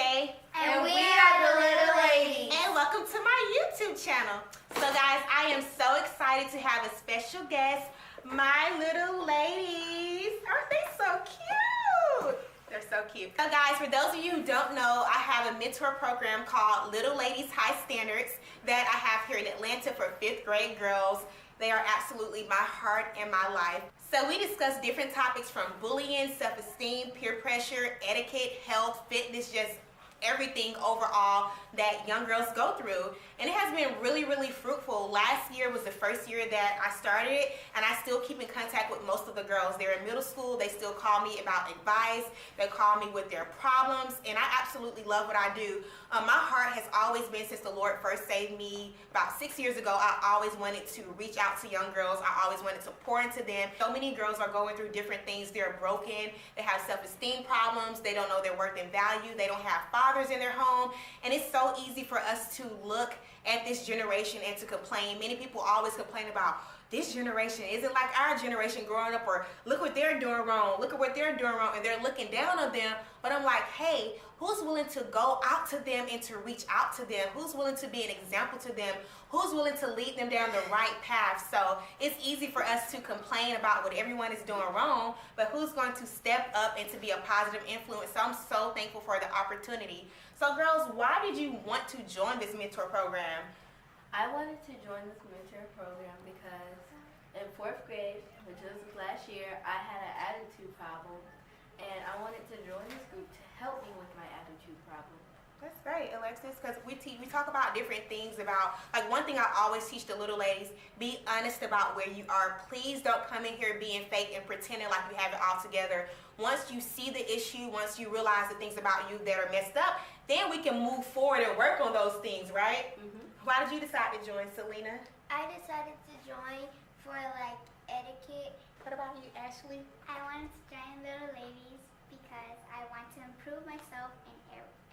Jay. And we are the Little Ladies. And welcome to my YouTube channel. So guys, I am so excited to have a special guest, my little ladies. Aren't they so cute? They're so cute. So guys, for those of you who don't know, I have a mentor program called Little Ladies High Standards that I have here in Atlanta for 5th grade girls. They are absolutely my heart and my life. So we discuss different topics from bullying, self-esteem, peer pressure, etiquette, health, fitness, just everything overall that young girls go through. And it has been really, really fruitful. Last year was the first year that I started it, and I still keep in contact with most of the girls. They're in middle school. They still call me about advice. They call me with their problems, and I absolutely love what I do. My heart has always been, since the Lord first saved me about 6 years ago, I always wanted to reach out to young girls. I always wanted to pour into them. So many girls are going through different things. They're broken. They have self-esteem problems. They don't know their worth and value. They don't have fathers in their home. And it's so easy for us to look at this generation and to complain. Many people always complain about this generation isn't like our generation growing up, or look what they're doing wrong, look at what they're doing wrong, and they're looking down on them. But I'm like, hey, who's willing to go out to them and to reach out to them? Who's willing to be an example to them? Who's willing to lead them down the right path? So it's easy for us to complain about what everyone is doing wrong, but who's going to step up and to be a positive influence? So I'm so thankful for the opportunity. So girls, why did you want to join this mentor program? I wanted to join this mentor program because in 4th grade, which was last year, I had an attitude problem, and I wanted to join this group to help me with my attitude problem. That's great, Alexis, because we talk about different things about, like, one thing I always teach the little ladies, be honest about where you are. Please don't come in here being fake and pretending like you have it all together. Once you see the issue, once you realize the things about you that are messed up, then we can move forward and work on those things, right? Mm-hmm. Why did you decide to join, Selena? I decided to join for etiquette. What about you, Ashley? I wanted to join Little Ladies because I want to improve myself in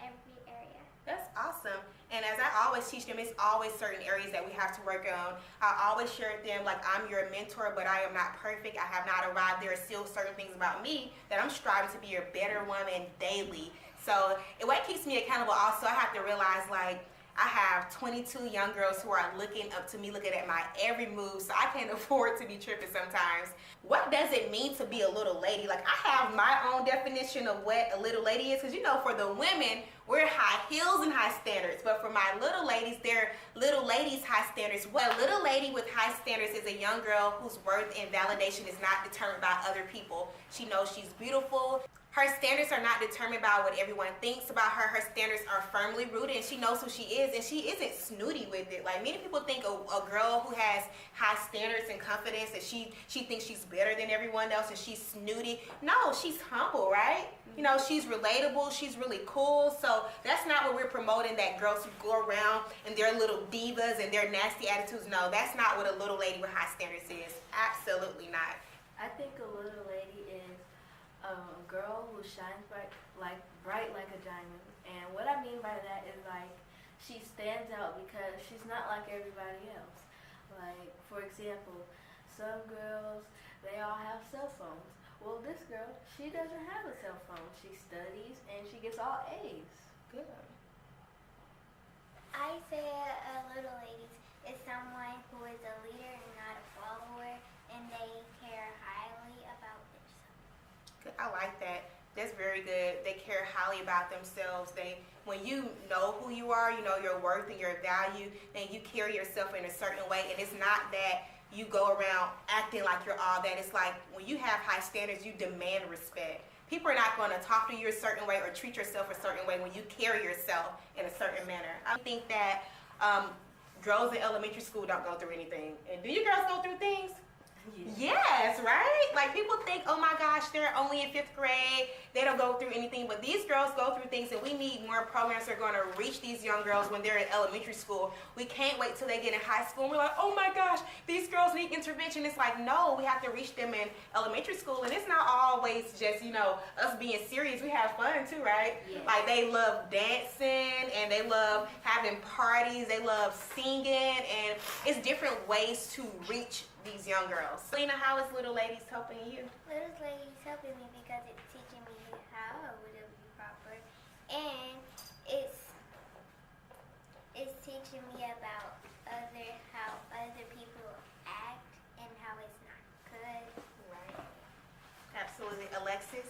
every area. That's awesome. And as I always teach them, it's always certain areas that we have to work on. I always share with them, like, I'm your mentor, but I am not perfect. I have not arrived. There are still certain things about me that I'm striving to be a better woman daily. So what keeps me accountable also, I have to realize, like, I have 22 young girls who are looking up to me, looking at my every move, so I can't afford to be tripping sometimes. What does it mean to be a little lady? Like, I have my own definition of what a little lady is, because, you know, for the women, we're high heels and high standards, but for my little ladies, they're little ladies high standards. Well, a little lady with high standards is a young girl whose worth and validation is not determined by other people. She knows she's beautiful. Her standards are not determined by what everyone thinks about her. Her standards are firmly rooted, and she knows who she is, and she isn't snooty with it. Like, many people think a girl who has high standards and confidence, that she thinks she's better than everyone else and she's snooty. No, she's humble, right? You know, she's relatable, she's really cool. So that's not what we're promoting, that girls who go around and they're little divas and their nasty attitudes. No, that's not what a little lady with high standards is. Absolutely not. I think a little lady is a girl who shines bright like a diamond. And what I mean by that is, like, she stands out because she's not like everybody else. Like, for example, some girls, they all have cell phones. Well, this girl, she doesn't have a cell phone. She studies and she gets all A's. Good. I say a little ladies is someone who is a leader and not a follower, and they care highly about themselves. Good. I like that. That's very good. They care highly about themselves. When you know who you are, you know your worth and your value, then you carry yourself in a certain way, and it's not that you go around acting like you're all that. It's like, when you have high standards, you demand respect. People are not going to talk to you a certain way or treat yourself a certain way when you carry yourself in a certain manner. I think that girls in elementary school don't go through anything. And do you girls go through things? Yes, right? Like, people think, oh my gosh, they're only in 5th grade, they don't go through anything, but these girls go through things, and we need more programs that are going to reach these young girls when they're in elementary school. We can't wait till they get in high school and we're like, oh my gosh, these girls need intervention. It's like, no, we have to reach them in elementary school, and it's not always just, you know, us being serious. We have fun too, right? Yeah. Like, they love dancing, and they love having parties, they love singing, and it's different ways to reach these young girls. Selena, how is Little Ladies helping you? Little Ladies helping me because it's teaching me how I would be proper, and teaching me about how other people act and how it's not good. Right. Absolutely. Alexis?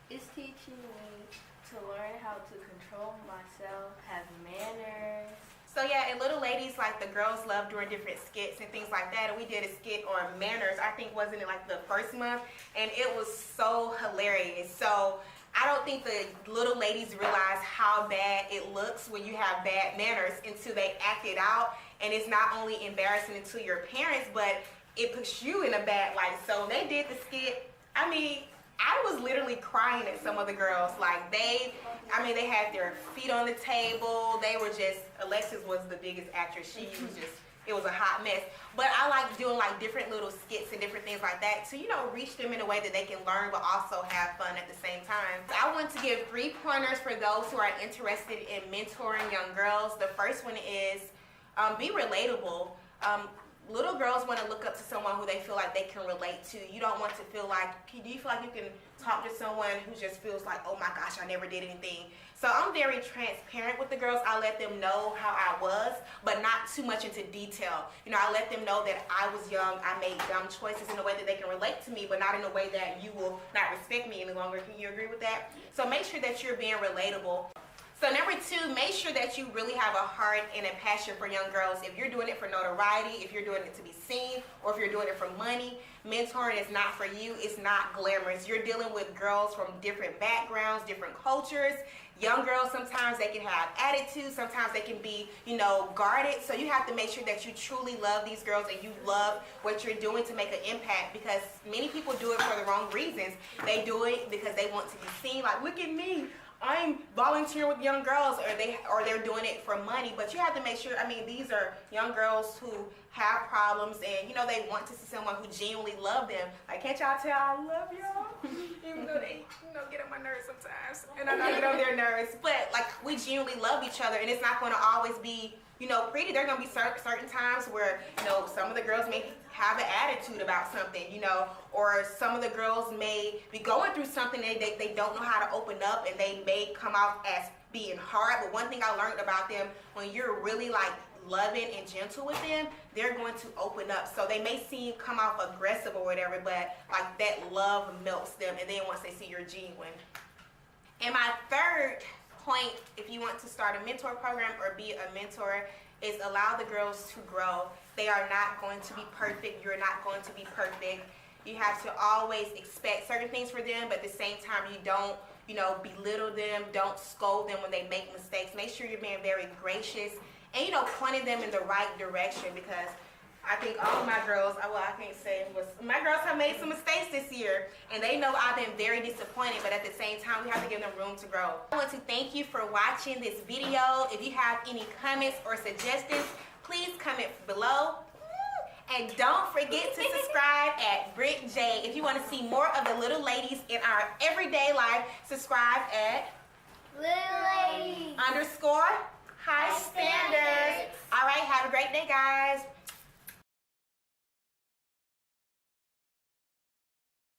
It's teaching me to learn how to control myself, have manners. So yeah, and Little Ladies, like the girls love doing different skits and things like that. And we did a skit on manners, I think, wasn't it like the first month? And it was so hilarious. So I don't think the little ladies realize how bad it looks when you have bad manners until they act it out. And it's not only embarrassing to your parents, but it puts you in a bad light. So they did the skit. I mean, I was literally crying at some of the girls. Like they had their feet on the table. They were just, Alexis was the biggest actress. She was just, it was a hot mess. But I like doing like different little skits and different things like that to, you know, reach them in a way that they can learn but also have fun at the same time. So I want to give 3 pointers for those who are interested in mentoring young girls. The first one is be relatable. Little girls want to look up to someone who they feel like they can relate to. You don't want to feel like, do you feel like you can talk to someone who just feels like, oh my gosh, I never did anything. So I'm very transparent with the girls. I let them know how I was, but not too much into detail. You know, I let them know that I was young, I made dumb choices in a way that they can relate to me, but not in a way that you will not respect me any longer. Can you agree with that? So make sure that you're being relatable. So number 2, make sure that you really have a heart and a passion for young girls. If you're doing it for notoriety, if you're doing it to be seen, or if you're doing it for money, mentoring is not for you. It's not glamorous. You're dealing with girls from different backgrounds, different cultures. Young girls, sometimes they can have attitude. Sometimes they can be, you know, guarded. So you have to make sure that you truly love these girls and you love what you're doing to make an impact, because many people do it for the wrong reasons. They do it because they want to be seen. Like, look at me, I'm volunteering with young girls, or they're doing it for money. But you have to make sure, I mean, these are young girls who have problems and, you know, they want to see someone who genuinely love them. Like, can't y'all tell I love y'all? Even though they, you know, get on my nerves sometimes. And I know I get on their nerves. But, like, we genuinely love each other, and it's not going to always be, you know, pretty. There are going to be certain times where, you know, some of the girls may have an attitude about something, you know, or some of the girls may be going through something and they don't know how to open up, and they may come out as being hard. But one thing I learned about them, when you're really like loving and gentle with them, they're going to open up. So they may come off aggressive or whatever, but like that love melts them, and then once they see you're genuine. And my third point, if you want to start a mentor program or be a mentor, is allow the girls to grow. They are not going to be perfect. You're not going to be perfect. You have to always expect certain things for them, but at the same time, you don't, you know, belittle them. Don't scold them when they make mistakes. Make sure you're being very gracious and, you know, pointing them in the right direction, because I think all of my girls, well, I can't say, my girls have made some mistakes this year, and they know I've been very disappointed, but at the same time, we have to give them room to grow. I want to thank you for watching this video. If you have any comments or suggestions, please comment below. And don't forget to subscribe at Britt J. If you want to see more of the little ladies in our everyday life, subscribe at Little Ladies _high standards. All right, have a great day, guys.